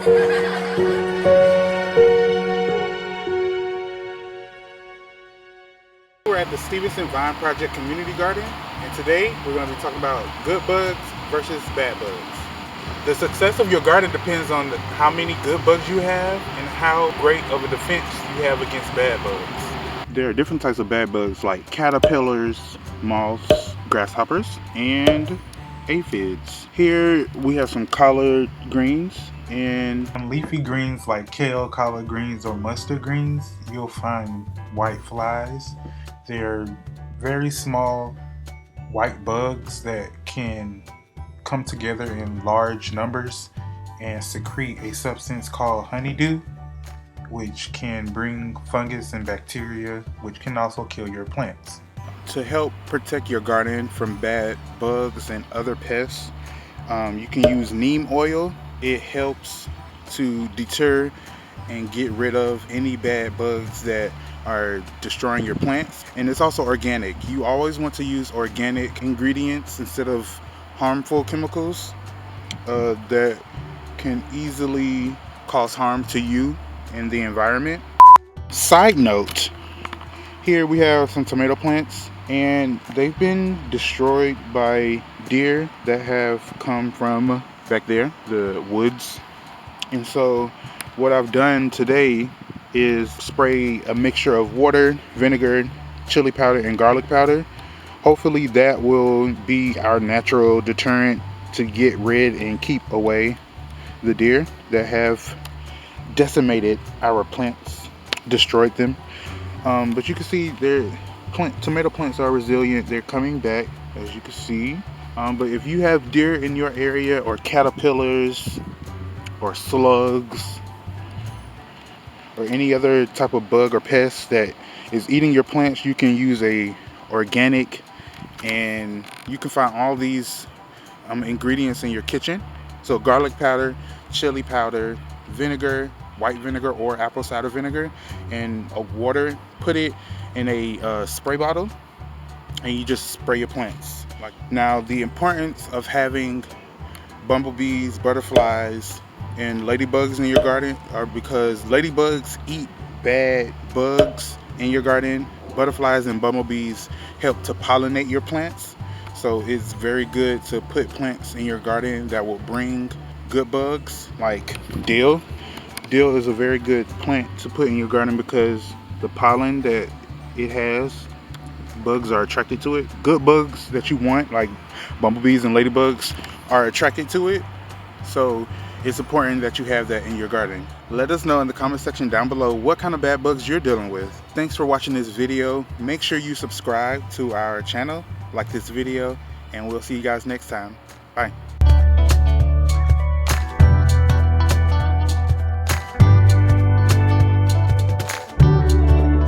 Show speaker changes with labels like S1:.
S1: We're at the Stevenson Vine Project Community Garden, and today we're going to be talking about good bugs versus bad bugs. The success of your garden depends on how many good bugs you have and how great of a defense you have against bad bugs. There are different types of bad bugs like caterpillars, moths, grasshoppers, and aphids. Here we have some collard greens, and on leafy greens like kale, collard greens, or mustard greens, you'll find white flies. They're very small white bugs that can come together in large numbers and secrete a substance called honeydew, which can bring fungus and bacteria, which can also kill your plants. To help protect your garden from bad bugs and other pests, you can use neem oil. It helps to deter and get rid of any bad bugs that are destroying your plants. And it's also organic. You always want to use organic ingredients instead of harmful chemicals that can easily cause harm to you and the environment. Side note, here we have some tomato plants, and they've been destroyed by deer that have come from back there, the woods. And so what I've done today is spray a mixture of water, vinegar, chili powder, and garlic powder. Hopefully that will be our natural deterrent to get rid and keep away the deer that have decimated our plants, destroyed them. But you can see tomato plants are resilient. They're coming back, as you can see. But if you have deer in your area, or caterpillars, or slugs, or any other type of bug or pest that is eating your plants, you can use a organic, and you can find all these ingredients in your kitchen. So garlic powder, chili powder, vinegar, white vinegar or apple cider vinegar, and water. Put it in a spray bottle, and you just spray your plants. Now, the importance of having bumblebees, butterflies, and ladybugs in your garden are because ladybugs eat bad bugs in your garden. Butterflies and bumblebees help to pollinate your plants, so it's very good to put plants in your garden that will bring good bugs, like dill. Dill is a very good plant to put in your garden because the pollen that it has, bugs are attracted to it. Good bugs that you want, like bumblebees and ladybugs, are attracted to it. So it's important that you have that in your garden. Let us know in the comment section down below what kind of bad bugs you're dealing with. Thanks for watching this video. Make sure you subscribe to our channel, like this video, and we'll see you guys next time. Bye.